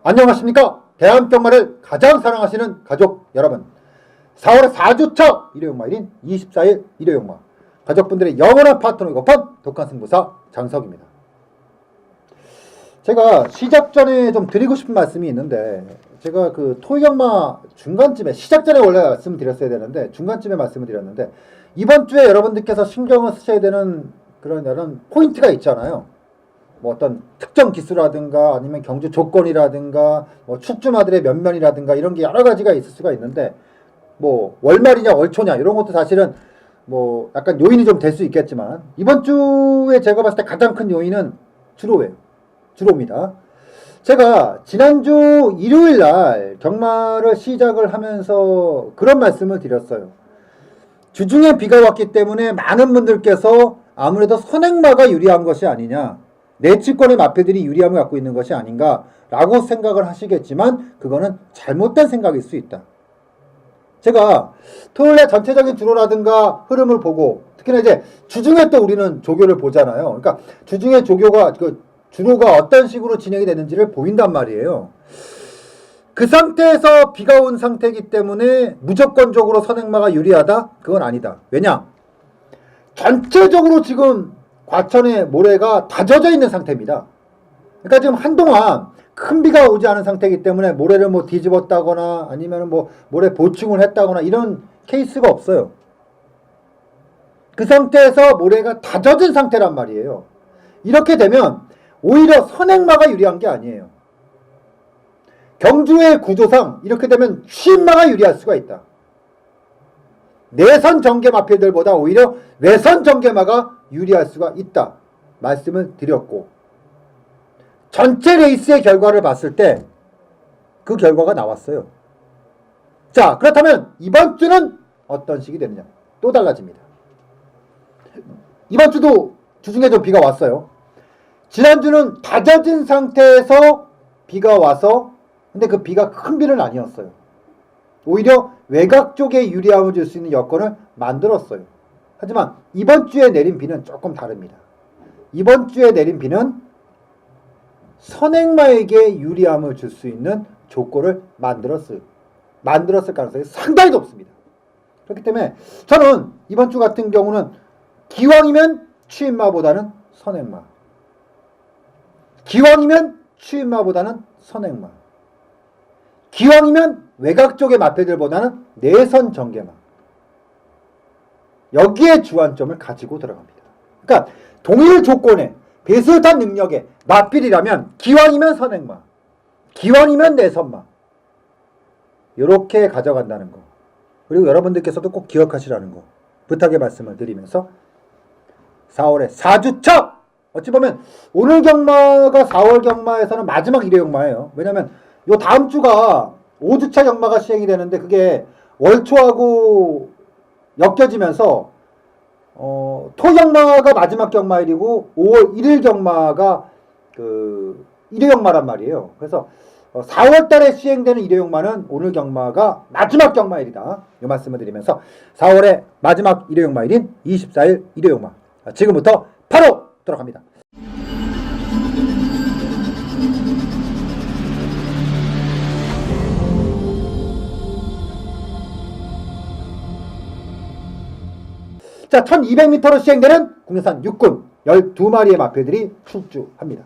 안녕하십니까. 대한병마를 가장 사랑하시는 가족 여러분, 4월의 4주차 일요일마일인 24일 일요일마 가족분들의 영원한 파트너이고 독한 승부사 장석입니다. 제가 시작 전에 좀 드리고 싶은 말씀이 있는데, 제가 그 토익영마 중간쯤에, 시작 전에 원래 말씀드렸어야 되는데 중간쯤에 말씀을 드렸는데, 이번 주에 여러분들께서 신경을 쓰셔야 되는 그런 포인트가 있잖아요. 뭐 어떤 특정 기수라든가 아니면 경주 조건이라든가 뭐 축주마들의 면면이라든가 이런 게 여러 가지가 있을 수가 있는데, 뭐 월말이냐 월초냐 이런 것도 사실은 뭐 약간 요인이 좀 될 수 있겠지만, 이번 주에 제가 봤을 때 가장 큰 요인은 주로입니다. 제가 지난주 일요일 날 경마를 시작을 하면서 그런 말씀을 드렸어요. 주중에 비가 왔기 때문에 많은 분들께서 아무래도 선행마가 유리한 것이 아니냐, 내치권의 마패들이 유리함을 갖고 있는 것이 아닌가라고 생각을 하시겠지만, 그거는 잘못된 생각일 수 있다. 제가 토요일에 전체적인 주로라든가 흐름을 보고, 특히나 이제 주중에 또 우리는 조교를 보잖아요. 그러니까 주중에 조교가 주로가 어떤 식으로 진행이 되는지를 보인단 말이에요. 그 상태에서 비가 온 상태이기 때문에 무조건적으로 선행마가 유리하다? 그건 아니다. 왜냐? 전체적으로 지금 과천의 모래가 다 젖어 있는 상태입니다. 그러니까 지금 한동안 큰 비가 오지 않은 상태이기 때문에 모래를 뭐 뒤집었다거나 아니면 뭐 모래 보충을 했다거나 이런 케이스가 없어요. 그 상태에서 모래가 다 젖은 상태란 말이에요. 이렇게 되면 오히려 선행마가 유리한 게 아니에요. 경주의 구조상 이렇게 되면 취임마가 유리할 수가 있다. 내선 정계 마필들보다 오히려 외선 정계마가 유리할 수가 있다 말씀을 드렸고, 전체 레이스의 결과를 봤을 때 그 결과가 나왔어요. 자, 그렇다면 이번 주는 어떤 식이 되느냐? 또 달라집니다. 이번 주도 주중에 좀 비가 왔어요. 지난주는 다 젖은 상태에서 비가 와서, 근데 그 비가 큰 비는 아니었어요. 오히려 외곽 쪽에 유리함을 줄 수 있는 여건을 만들었어요. 하지만 이번 주에 내린 비는 조금 다릅니다. 이번 주에 내린 비는 선행마에게 유리함을 줄 수 있는 조건을 만들었을 가능성이 상당히 높습니다. 그렇기 때문에 저는 이번 주 같은 경우는 기왕이면 취임마보다는 선행마, 기왕이면 취임마보다는 선행마, 기왕이면 외곽 쪽의 마패들보다는 내선 정계마, 여기에 주안점을 가지고 들어갑니다. 그러니까 동일 조건에 비슷한 능력의 마필이라면 기왕이면 선행마, 기왕이면 내선마, 이렇게 가져간다는 거, 그리고 여러분들께서도 꼭 기억하시라는 거 부탁의 말씀을 드리면서, 4월의 4주차, 어찌 보면 오늘 경마가 4월 경마에서는 마지막 일회 경마예요. 왜냐면 요 다음 주가 5주차 경마가 시행이 되는데, 그게 월초하고 엮여지면서 토 경마가 마지막 경마일이고 5월 1일 경마가 그 1회 경마란 말이에요. 그래서 4월 달에 시행되는 1회 경마는 오늘 경마가 마지막 경마일이다, 이 말씀을 드리면서 4월의 마지막 1회 경마일인 24일 1회 경마 지금부터 바로 들어갑니다. 자, 1200m로 시행되는 국내산 육군 12마리의 마필들이 출주합니다.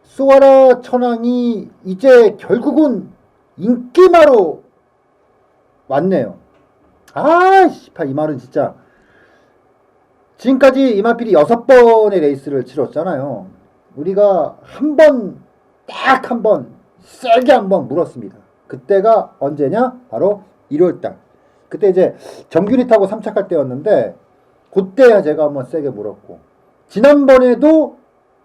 수아라 천왕이 이제 결국은 인기마로 왔네요. 이 말은 진짜, 지금까지 이 마필이 6번의 레이스를 치렀잖아요. 우리가 딱 한 번 세게 한 번 물었습니다. 그때가 언제냐? 바로 1월달. 그때 이제 정규리 타고 3착할 때였는데, 그때 제가 한번 세게 물었고, 지난번에도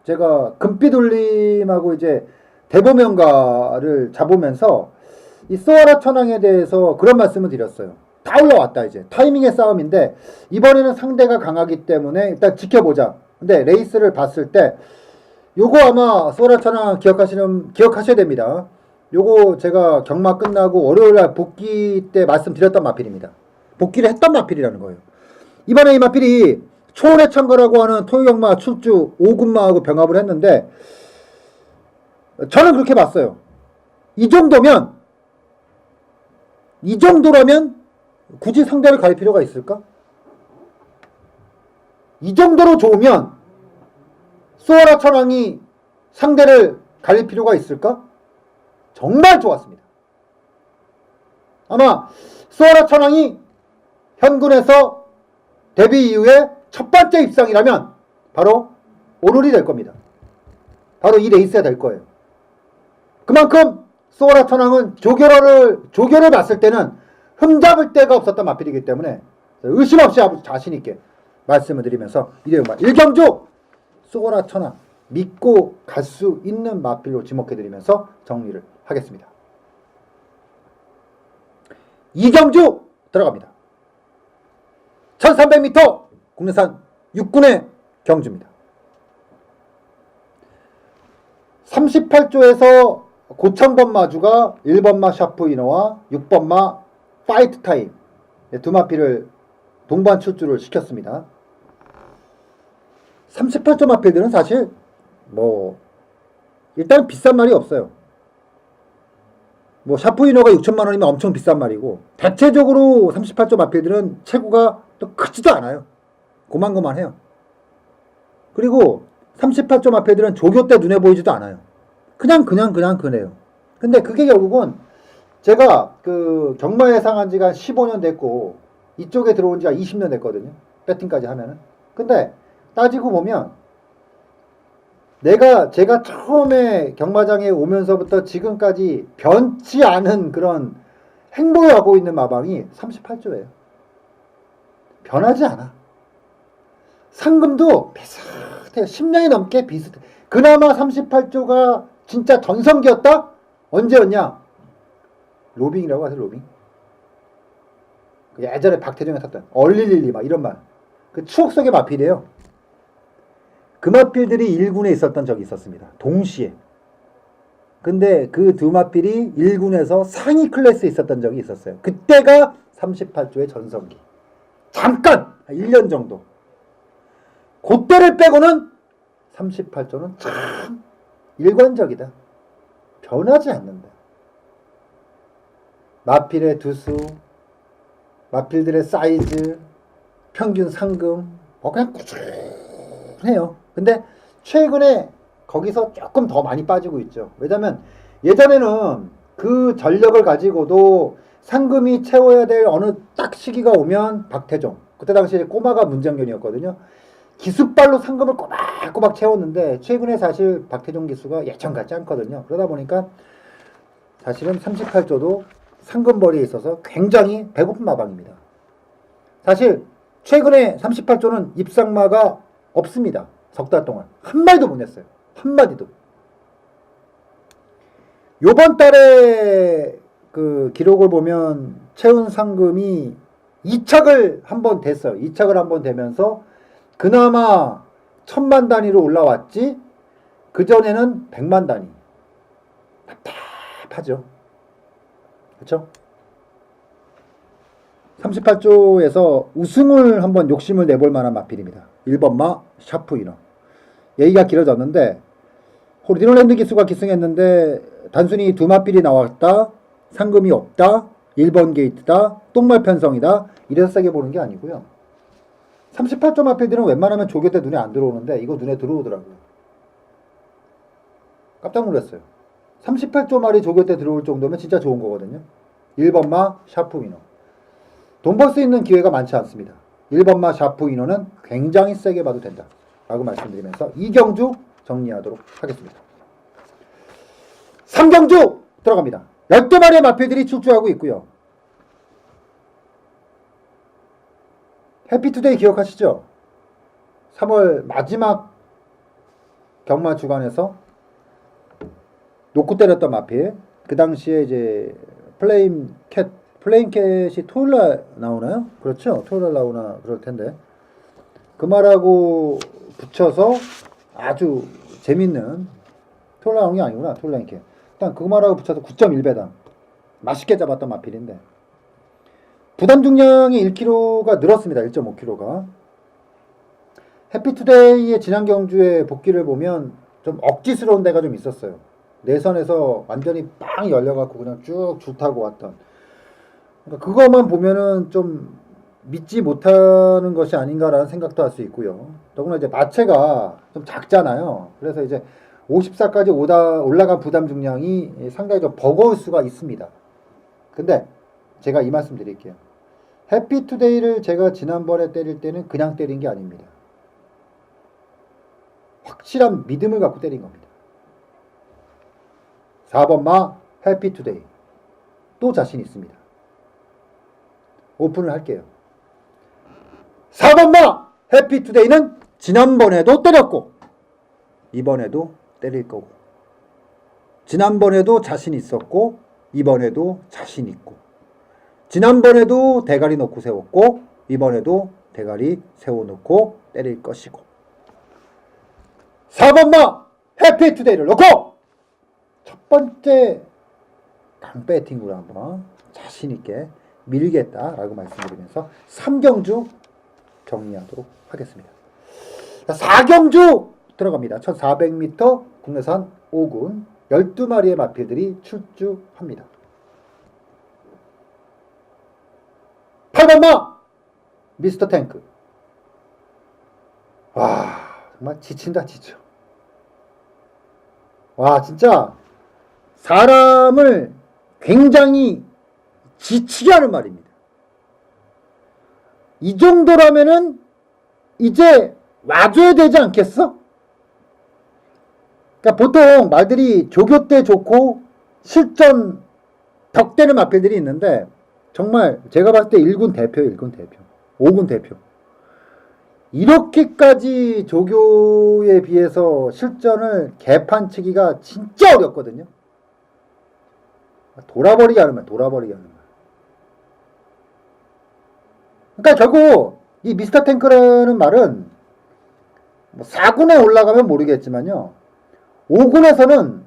제가 금빛 울림하고 이제 대보명가를 잡으면서 이 소아라 천왕에 대해서 그런 말씀을 드렸어요. 다 올라왔다, 이제 타이밍의 싸움인데 이번에는 상대가 강하기 때문에 일단 지켜보자. 근데 레이스를 봤을 때 요거 아마 소아라 천왕 기억하셔야 됩니다. 요거 제가 경마 끝나고 월요일날 복귀 때 말씀드렸던 마필입니다. 복귀를 했던 마필이라는 거예요. 이번에 이 마필이 초원의 창가라고 하는 토요경마 출주 5군마하고 병합을 했는데, 저는 그렇게 봤어요. 이 정도라면 굳이 상대를 갈 필요가 있을까? 이 정도로 좋으면 수아라 천왕이 상대를 갈 필요가 있을까? 정말 좋았습니다. 아마 수아라 천왕이 현군에서 데뷔 이후에 첫 번째 입상이라면 바로 오늘이 될 겁니다. 바로 이 레이스가 될 거예요. 그만큼 수아라 천왕은 조교를 봤을 때는 흠잡을 데가 없었던 마필이기 때문에 의심 없이 자신 있게 말씀을 드리면서 일요일마 1경주 수아라 천왕 믿고 갈 수 있는 마필로 지목해드리면서 정리를 하겠습니다. 2경주 들어갑니다. 1300m 국내산 6군의 경주입니다. 38조에서 고창번 마주가 1번마 샤프이너와 6번마 파이트 타임 두 마필을 동반 출주를 시켰습니다. 38조 마필들은 사실 일단 비싼 말이 없어요. 샤프이너가 6천만 원이면 엄청 비싼 말이고, 대체적으로 38조 마필들은 체구가 또 크지도 않아요. 고만고만해요. 그리고 38조 마필들은 조교 때 눈에 보이지도 않아요. 그냥 그네요. 근데 그게 결국은 제가 그 경마에 상한 지가 15년 됐고, 이쪽에 들어온 지가 20년 됐거든요. 배팅까지 하면은. 근데 따지고 보면 제가 처음에 경마장에 오면서부터 지금까지 변치 않은 그런 행보를 하고 있는 마방이 38조예요. 변하지 않아. 상금도 비슷해요. 10년이 넘게 비슷해. 그나마 38조가 진짜 전성기였다? 언제였냐? 로빙이라고 하세요, 로빙. 예전에 박태정이 탔던 얼릴릴리 막 이런 말. 그 추억 속의 마필이에요. 그 마필들이 1군에 있었던 적이 있었습니다. 동시에. 근데 그 두 마필이 1군에서 상위 클래스에 있었던 적이 있었어요. 그때가 38조의 전성기. 잠깐! 1년 정도. 그때를 빼고는 38조는 참 일관적이다. 변하지 않는다. 마필의 두수, 마필들의 사이즈, 평균 상금, 그냥 꾸준해요. 근데 최근에 거기서 조금 더 많이 빠지고 있죠. 왜냐면 예전에는 그 전력을 가지고도 상금이 채워야 될 어느 딱 시기가 오면 박태종, 그때 당시에 꼬마가 문정균이었거든요. 기수발로 상금을 꼬박꼬박 채웠는데 최근에 사실 박태종 기수가 예전 같지 않거든요. 그러다 보니까 사실은 38조도 상금벌이에 있어서 굉장히 배고픈 마방입니다. 사실 최근에 38조는 입상마가 없습니다. 석 달 동안 한 마디도 못 냈어요. 한 마디도. 요번 달에 그 기록을 보면 채운 상금이 2착을 한번 됐어요. 2착을 한번 되면서 그나마 1000만 단위로 올라왔지, 그전에는 100만 단위. 답답하죠. 그렇죠? 38조에서 우승을 한번 욕심을 내볼 만한 마필입니다. 1번마 샤프이너. 얘기가 길어졌는데 호리디노랜드 기수가 기승했는데 단순히 두 마필이 나왔다, 상금이 없다, 1번 게이트다, 똥말 편성이다 이래서 세게 보는 게 아니고요. 38조 마필들은 웬만하면 조교 때 눈에 안 들어오는데 이거 눈에 들어오더라고요. 깜짝 놀랐어요. 38조 말이 조교 때 들어올 정도면 진짜 좋은 거거든요. 1번마 샤프이너. 돈 벌 수 있는 기회가 많지 않습니다. 1번마 샤프이너는 굉장히 세게 봐도 된다 라고 말씀드리면서 2경주 정리하도록 하겠습니다. 3경주 들어갑니다. 12마리의 마필들이 출주하고 있고요. 해피투데이 기억하시죠? 3월 마지막 경마 주간에서 놓고 때렸던 마필. 그 당시에 이제 플레임캣이 토요일날 나오나요? 그렇죠? 토요일날 나오나 그럴 텐데. 그 말하고 붙여서 아주 재밌는, 토요일날 나온 게 아니구나. 토요일날 캣. 일단 그 말하고 붙여서 9.1배당. 맛있게 잡았던 마필인데. 부담 중량이 1kg가 늘었습니다. 1.5kg가. 해피투데이의 지난 경주의 복귀를 보면 좀 억지스러운 데가 좀 있었어요. 내선에서 완전히 빵 열려갖고 그냥 쭉 줄타고 왔던. 그러니까 그것만 보면은 좀 믿지 못하는 것이 아닌가라는 생각도 할 수 있고요. 더구나 이제 마체가 좀 작잖아요. 그래서 이제 54까지 올라간 부담 중량이 상당히 좀 버거울 수가 있습니다. 근데 제가 이 말씀 드릴게요. 해피투데이를 제가 지난번에 때릴 때는 그냥 때린 게 아닙니다. 확실한 믿음을 갖고 때린 겁니다. 4번마 해피투데이 또 자신 있습니다. 오픈을 할게요. 4번마 해피투데이는 지난번에도 때렸고 이번에도 때릴 거고, 지난번에도 자신 있었고 이번에도 자신 있고, 지난번에도 대가리 놓고 세웠고 이번에도 대가리 세워놓고 때릴 것이고, 4번마 해피투데이를 놓고 첫 번째 강배팅으로 한번 자신있게 밀겠다라고 말씀드리면서 3경주 정리하도록 하겠습니다. 4경주 들어갑니다. 1400m 국내산 5군 12마리의 마필들이 출주합니다. 8번마 미스터 탱크. 와, 정말 지친다 지쳐. 와, 진짜 사람을 굉장히 지치게 하는 말입니다. 이 정도라면은 이제 와줘야 되지 않겠어? 그러니까 보통 말들이 조교 때 좋고 실전 덕되는 마필들이 있는데, 정말 제가 봤을 때 1군 대표, 1군 대표, 5군 대표. 이렇게까지 조교에 비해서 실전을 개판치기가 진짜 어렵거든요. 돌아버리게 하는 말, 돌아버리게 하는 말. 그러니까 결국 이 미스터 탱크라는 말은 4군에 올라가면 모르겠지만요, 5군에서는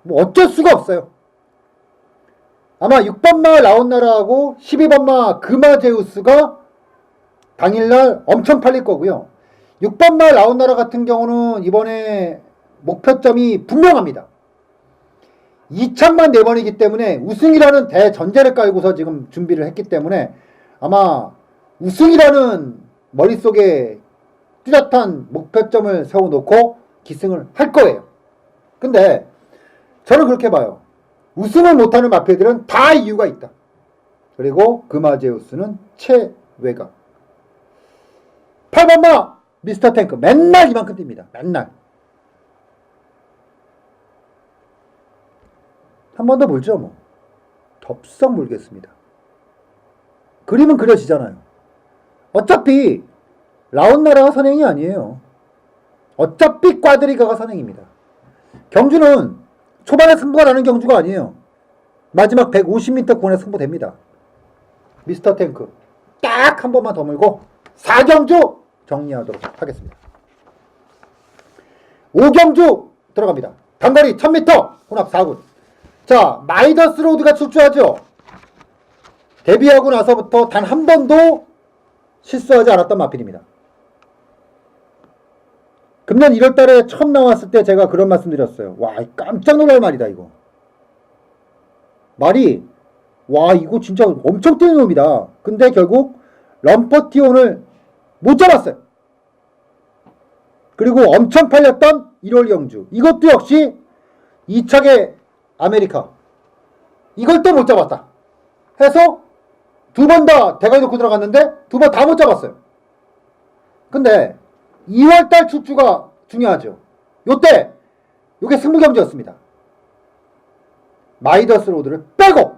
뭐 어쩔 수가 없어요. 아마 6번마 라온나라하고 12번마 금화제우스가 당일날 엄청 팔릴 거고요. 6번마 라온나라 같은 경우는 이번에 목표점이 분명합니다. 2창만 4번이기 때문에 우승이라는 대전제를 깔고서 지금 준비를 했기 때문에 아마 우승이라는 머릿속에 뚜렷한 목표점을 세워놓고 기승을 할 거예요. 근데 저는 그렇게 봐요. 우승을 못하는 마필들은 다 이유가 있다. 그리고 금화제우스는 최외가. 8번마 미스터 탱크 맨날 이만큼 뜁니다. 맨날. 한 번 더 물죠 뭐. 덥석 물겠습니다. 그림은 그려지잖아요. 어차피 라온나라가 선행이 아니에요. 어차피 꽈드리가가 선행입니다. 경주는 초반에 승부가 나는 경주가 아니에요. 마지막 150m 권에 승부됩니다. 미스터 탱크 딱 한 번만 더 물고 4경주 정리하도록 하겠습니다. 5경주 들어갑니다. 단거리 1000m 혼합 4군. 자, 마이더스 로드가 출주하죠. 데뷔하고 나서부터 단 한 번도 실수하지 않았던 마필입니다. 금년 1월달에 처음 나왔을 때 제가 그런 말씀 드렸어요. 와, 깜짝 놀랄 말이다 이거. 말이 와, 이거 진짜 엄청 뛰는 놈이다. 근데 결국 럼퍼티온을 못 잡았어요. 그리고 엄청 팔렸던 1월 경주, 이것도 역시 2차계 아메리카, 이걸 또 못 잡았다 해서 두 번 다 대가리 놓고 들어갔는데 두 번 다 못 잡았어요. 근데 2월달 출주가 중요하죠. 요때 요게 승부경주였습니다. 마이더스 로드를 빼고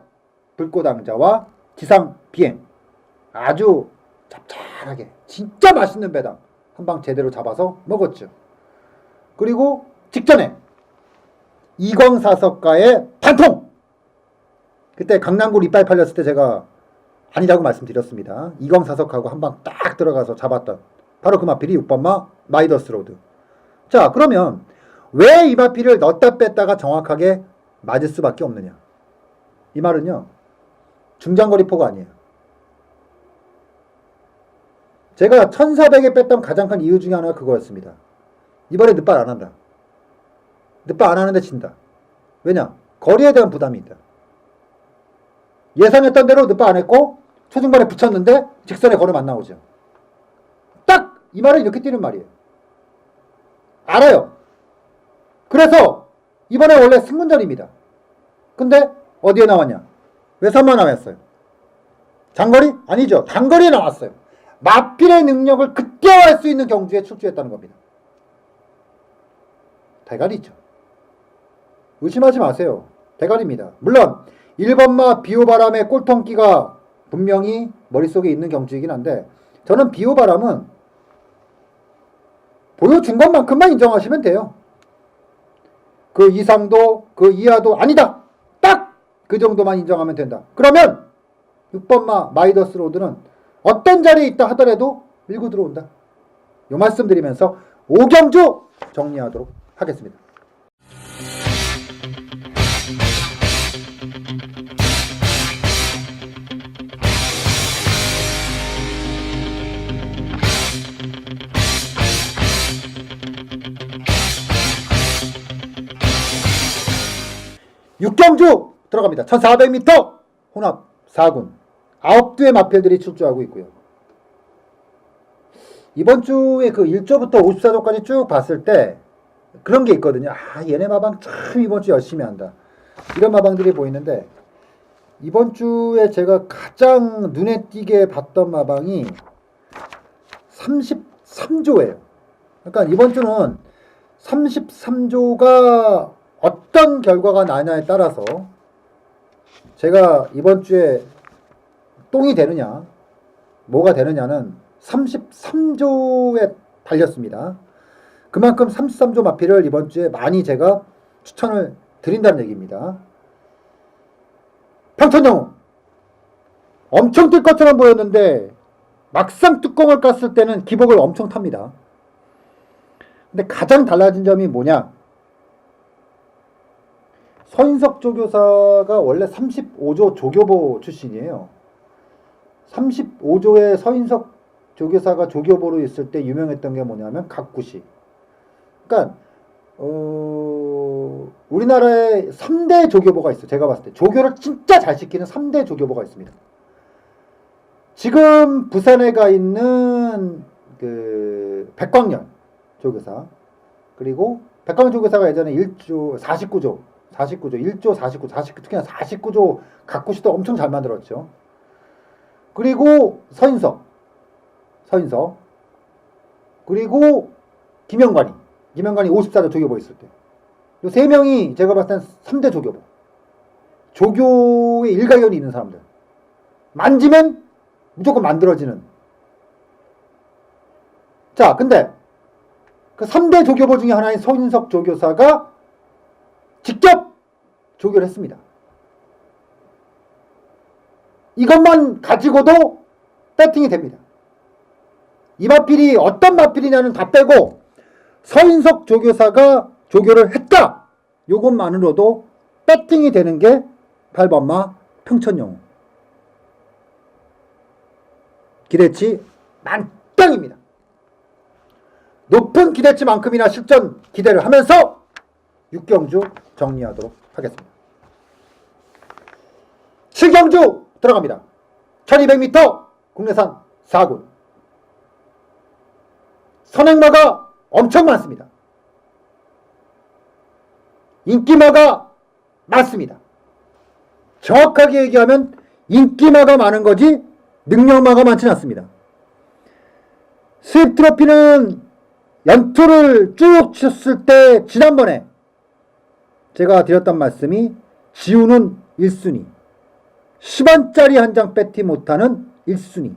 불꽃왕자와 지상비행 아주 짭짤하게 진짜 맛있는 배당 한 방 제대로 잡아서 먹었죠. 그리고 직전에 이광사석가의 단통, 그때 강남구 이빨 팔렸을 때 제가 아니라고 말씀드렸습니다. 이광사석하고 한 방 딱 들어가서 잡았던 바로 그 마필이 6번마 마이더스 로드. 자, 그러면 왜 이 마필을 넣었다 뺐다가 정확하게 맞을 수밖에 없느냐. 이 말은요, 중장거리포가 아니에요. 제가 1400에 뺐던 가장 큰 이유 중에 하나가 그거였습니다. 이번에 늦발 안 한다. 늪바 안 하는데 진다. 왜냐? 거리에 대한 부담이 있다. 예상했던 대로 늪바 안 했고 초중반에 붙였는데 직선에 걸으면 안 나오죠. 딱 이 말을 이렇게 뛰는 말이에요. 알아요. 그래서 이번에 원래 승문전입니다. 근데 어디에 나왔냐? 외선만 나왔어요. 장거리? 아니죠. 단거리에 나왔어요. 마필의 능력을 극대화할 수 있는 경주에 출주했다는 겁니다. 대가리죠. 의심하지 마세요. 대가리입니다. 물론 1번마 비오바람의 꼴통기가 분명히 머릿속에 있는 경주이긴 한데 저는 비오바람은 보여준 것만큼만 인정하시면 돼요. 그 이상도 그 이하도 아니다. 딱 그 정도만 인정하면 된다. 그러면 6번마 마이더스 로드는 어떤 자리에 있다 하더라도 밀고 들어온다. 이 말씀 드리면서 5경주 정리하도록 하겠습니다. 육경주 들어갑니다. 1400m 혼합 4군 9두의 마필들이 출주하고 있고요. 이번 주에 그 1조부터 54조까지 쭉 봤을 때 그런 게 있거든요. 아, 얘네 마방 참 이번 주 열심히 한다. 이런 마방들이 보이는데 이번 주에 제가 가장 눈에 띄게 봤던 마방이 33조예요. 그러니까 이번 주는 33조가 어떤 결과가 나냐에 따라서 제가 이번 주에 똥이 되느냐 뭐가 되느냐는 33조에 달렸습니다. 그만큼 33조 마필을 이번 주에 많이 제가 추천을 드린다는 얘기입니다. 평천영웅 엄청 뜰 것처럼 보였는데 막상 뚜껑을 깠을 때는 기복을 엄청 탑니다. 근데 가장 달라진 점이 뭐냐? 서인석 조교사가 원래 35조 조교보 출신이에요. 35조의 서인석 조교사가 조교보로 있을 때 유명했던 게 뭐냐면 각구시. 그러니까 우리나라에 3대 조교보가 있어요. 제가 봤을 때 조교를 진짜 잘 시키는 3대 조교보가 있습니다. 지금 부산에 가 있는 그 백광열 조교사, 그리고 백광열 조교사가 예전에 1조 49조 1조 49, 특히나 49조 각구시도 엄청 잘 만들었죠. 그리고 서인석, 그리고 김영관이 54조 조교보 있을 때. 이 세 명이 제가 봤을 땐 3대 조교보. 조교의 일가견이 있는 사람들. 만지면 무조건 만들어지는. 자, 근데 그 3대 조교보 중에 하나인 서인석 조교사가 직접 조교를 했습니다. 이것만 가지고도 배팅이 됩니다. 이 마필이 어떤 마필이냐는 다 빼고 서인석 조교사가 조교를 했다. 요것만으로도 배팅이 되는 게 8번마 평천영웅. 기대치 만땅입니다. 높은 기대치만큼이나 실전 기대를 하면서 6경주 정리하도록 하겠습니다. 7경주 들어갑니다. 1200m 국내산 4군. 선행마가 엄청 많습니다. 인기마가 많습니다. 정확하게 얘기하면 인기마가 많은 거지 능력마가 많지는 않습니다. 수입 트로피는 연투를 쭉 쳤을 때 지난번에 제가 드렸던 말씀이 지우는 1순위, 10원짜리 한 장 뺏지 못하는 1순위.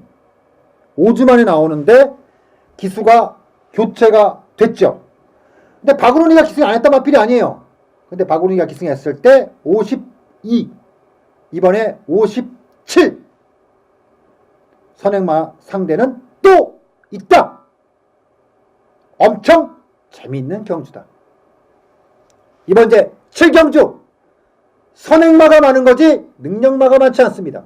5주 만에 나오는데 기수가 교체가 됐죠. 근데 박은훈이가 기승 안 했단 마필이 아니에요. 근데 박은훈이가 기승했을 때 52, 이번에 57. 선행마 상대는 또 있다. 엄청 재미있는 경주다. 이번 제 7경주 선행마가 많은 거지 능력마가 많지 않습니다.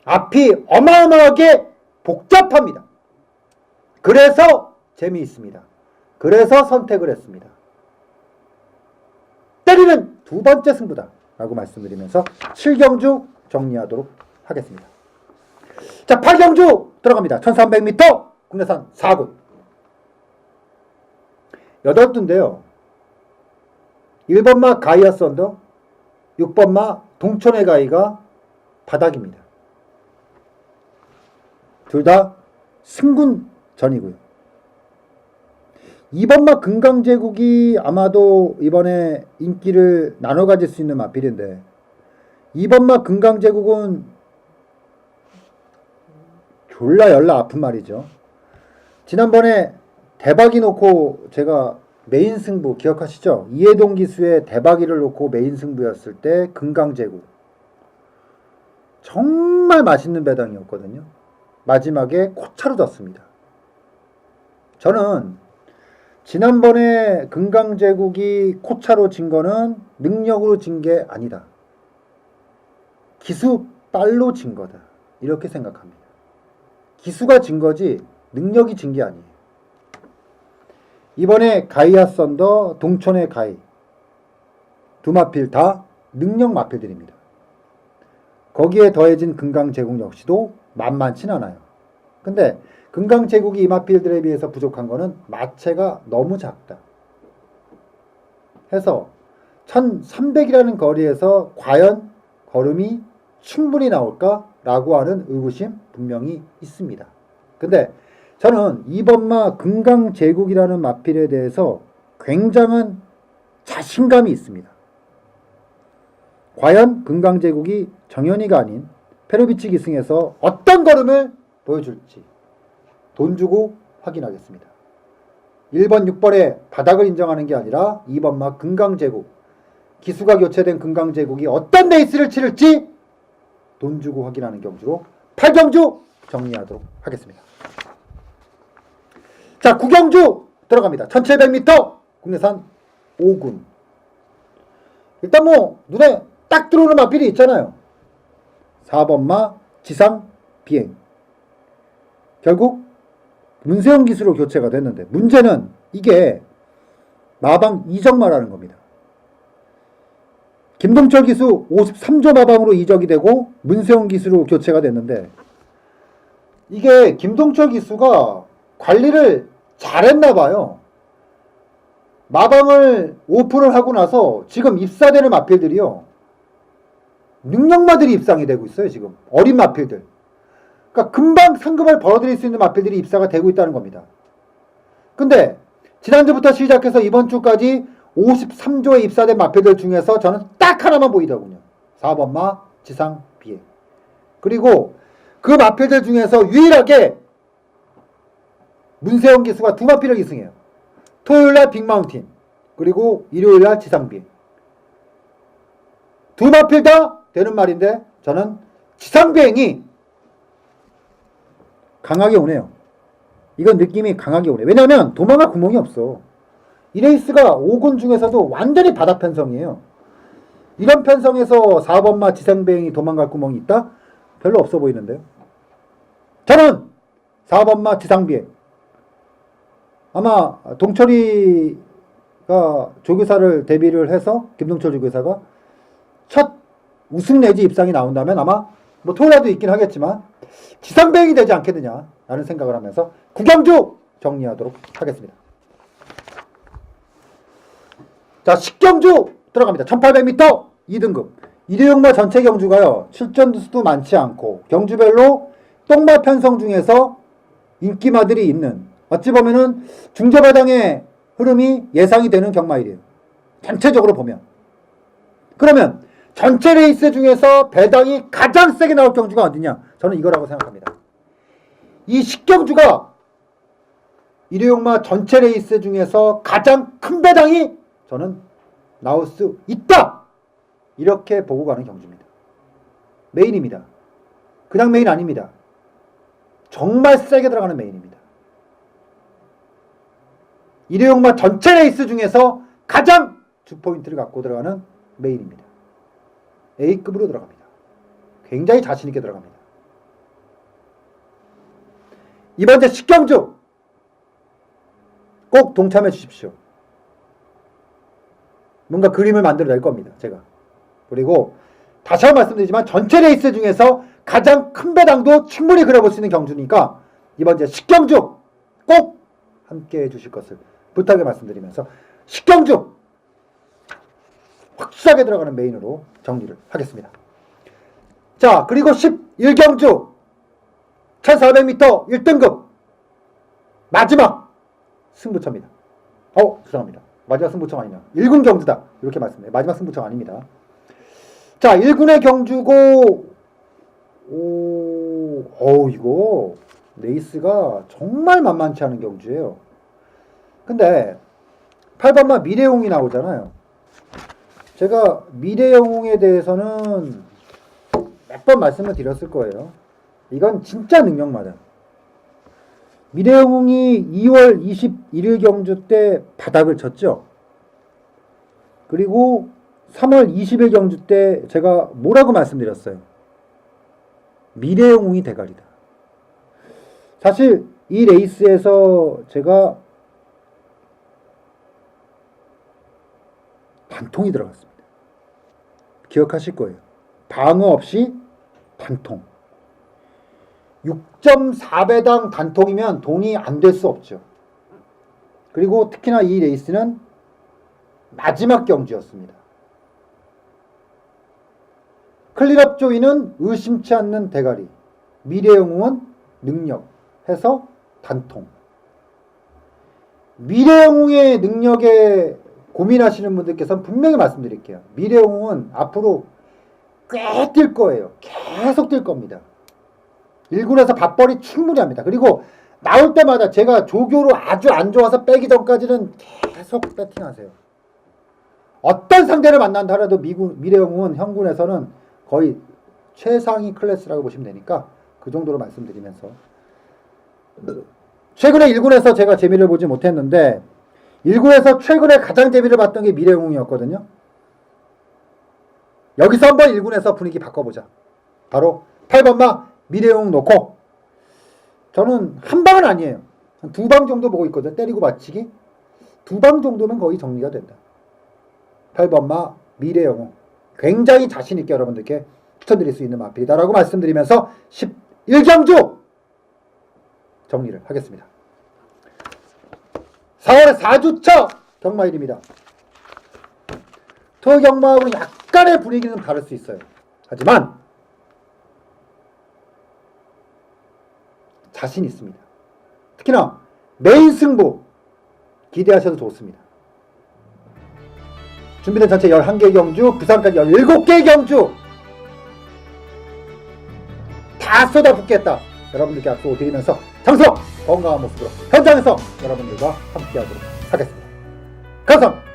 앞이 어마어마하게 복잡합니다. 그래서 재미있습니다. 그래서 선택을 했습니다. 때리는 두 번째 승부다 라고 말씀드리면서 7경주 정리하도록 하겠습니다. 자, 8경주 들어갑니다. 1300m 국내산 4군 8두인데요. 1번마 가이아 썬더, 6번마 동천의 가이가 바닥입니다. 둘 다 승군전이고요. 2번마 금강제국이 아마도 이번에 인기를 나눠 가질 수 있는 마필인데 2번마 금강제국은 졸라 열나 아픈 말이죠. 지난번에 대박이 놓고 제가 메인 승부 기억하시죠? 이해동 기수의 대박이를 놓고 메인 승부였을 때 금강제국 정말 맛있는 배당이었거든요. 마지막에 코차로 졌습니다. 저는 지난번에 금강제국이 코차로 진 거는 능력으로 진 게 아니다. 기수빨로 진 거다. 이렇게 생각합니다. 기수가 진 거지 능력이 진 게 아니에요. 이번에 가이아 썬더, 동천의 가이 두 마필 다 능력 마필들입니다. 거기에 더해진 금강제국 역시도 만만치 않아요. 근데 금강제국이 이 마필들에 비해서 부족한 거는 마체가 너무 작다. 해서 1300이라는 거리에서 과연 걸음이 충분히 나올까라고 하는 의구심 분명히 있습니다. 근데 저는 2번마 금강제국이라는 마필에 대해서 굉장한 자신감이 있습니다. 과연 금강제국이 정현이가 아닌 페르비치 기승에서 어떤 걸음을 보여줄지 돈 주고 확인하겠습니다. 1번, 6번의 바닥을 인정하는 게 아니라 2번마 금강제국, 기수가 교체된 금강제국이 어떤 레이스를 치를지 돈 주고 확인하는 경주로 8경주 정리하도록 하겠습니다. 자, 9경주 들어갑니다. 1700m 국내산 5군. 일단 뭐 눈에 딱 들어오는 마필이 있잖아요. 4번마 지상 비행. 결국 문세영 기수로 교체가 됐는데 문제는 이게 마방 이적마라는 겁니다. 김동철 기수 53조 마방으로 이적이 되고 문세영 기수로 교체가 됐는데 이게 김동철 기수가 관리를 잘했나 봐요. 마방을 오픈을 하고 나서 지금 입사되는 마필들이요. 능력마들이 입상이 되고 있어요. 지금 어린 마필들. 그러니까 금방 상금을 벌어들일 수 있는 마필들이 입사가 되고 있다는 겁니다. 근데 지난주부터 시작해서 이번 주까지 53조에 입사된 마필들 중에서 저는 딱 하나만 보이더군요. 4번마 지상 비행. 그리고 그 마필들 중에서 유일하게 문세영 기수가 두 마필을 기승해요. 토요일날 빅마운틴 그리고 일요일날 지상비행. 두 마필 다 되는 말인데 저는 지상비행이 강하게 오네요. 이건 느낌이 강하게 오네. 왜냐면 도망갈 구멍이 없어. 이 레이스가 5군 중에서도 완전히 바닥 편성이에요. 이런 편성에서 4번마 지상비행이 도망갈 구멍이 있다? 별로 없어 보이는데요. 저는 4번마 지상비행. 아마 동철이가 조교사를 데뷔를 해서 김동철 조교사가 첫 우승 내지 입상이 나온다면 아마 뭐 토요일에도 있긴 하겠지만 지상비행이 되지 않겠느냐라는 생각을 하면서 9경주 정리하도록 하겠습니다. 자, 10경주 들어갑니다. 1800m 2등급. 일요일마 전체 경주가요. 출전 수도 많지 않고 경주별로 똥마 편성 중에서 인기마들이 있는 어찌 보면은 중저배당의 흐름이 예상이 되는 경마일이에요. 전체적으로 보면. 그러면 전체 레이스 중에서 배당이 가장 세게 나올 경주가 어디냐? 저는 이거라고 생각합니다. 이 10경주가 일요일마 전체 레이스 중에서 가장 큰 배당이 저는 나올 수 있다. 이렇게 보고 가는 경주입니다. 메인입니다. 그냥 메인 아닙니다. 정말 세게 들어가는 메인입니다. 일요일마 전체 레이스 중에서 가장 주포인트를 갖고 들어가는 메인입니다. A급으로 들어갑니다. 굉장히 자신있게 들어갑니다. 이번 주 10경주 꼭 동참해 주십시오. 뭔가 그림을 만들어낼 겁니다. 제가. 그리고 다시 한번 말씀드리지만 전체 레이스 중에서 가장 큰 배당도 충분히 그려볼 수 있는 경주니까 이번 이제 10경주 꼭 함께해 주실 것을 부탁을 말씀드리면서 10경주 확실하게 들어가는 메인으로 정리를 하겠습니다. 자, 그리고 11경주 1400m 1등급 마지막 승부처입니다. 죄송합니다. 마지막 승부처가 아니라 1군 경주다. 이렇게 말씀해요. 마지막 승부처가 아닙니다. 자, 1군의 경주고 이거 레이스가 정말 만만치 않은 경주예요. 근데 8번마 미래영웅이 나오잖아요. 제가 미래영웅에 대해서는 몇 번 말씀을 드렸을 거예요. 이건 진짜 능력마다. 미래영웅이 2월 21일 경주 때 바닥을 쳤죠. 그리고 3월 20일 경주 때 제가 뭐라고 말씀드렸어요? 미래영웅이 대가리다. 사실 이 레이스에서 제가 단통이 들어갔습니다. 기억하실 거예요. 방어 없이 단통. 6.4배당 단통이면 돈이 안 될 수 없죠. 그리고 특히나 이 레이스는 마지막 경주였습니다. 클린업 조이는 의심치 않는 대가리, 미래영웅은 능력 해서 단통. 미래영웅의 능력에 고민하시는 분들께서는 분명히 말씀드릴게요. 미래영웅은 앞으로 꽤 뛸 거예요. 계속 뛸 겁니다. 1군에서 밥벌이 충분히 합니다. 그리고 나올 때마다 제가 조교로 아주 안 좋아서 빼기 전까지는 계속 배팅하세요. 어떤 상대를 만난다 하더라도 미래영웅은 현군에서는 거의 최상위 클래스라고 보시면 되니까 그 정도로 말씀드리면서 최근에 1군에서 제가 재미를 보지 못했는데 1군에서 최근에 가장 재미를 봤던 게 미래영웅이었거든요. 여기서 한번 1군에서 분위기 바꿔보자. 바로 8번마 미래영웅 놓고 저는 한 방은 아니에요. 한 2방 정도 보고 있거든요. 때리고 맞히기 2방 정도면 거의 정리가 된다. 8번마 미래영웅 굉장히 자신있게 여러분들께 추천드릴 수 있는 마필이다라고 말씀드리면서 11경주 정리를 하겠습니다. 4월의 4주차 경마일입니다. 토요 경마하고는 약간의 분위기는 다를 수 있어요. 하지만 자신 있습니다. 특히나 메인 승부 기대하셔도 좋습니다. 준비된 전체 11개 경주, 부산까지 17개 경주 다 쏟아붓겠다. 여러분들께 약속 드리면서 장소 건강한 모습으로 현장에서 여러분들과 함께하도록 하겠습니다. 감사합니다.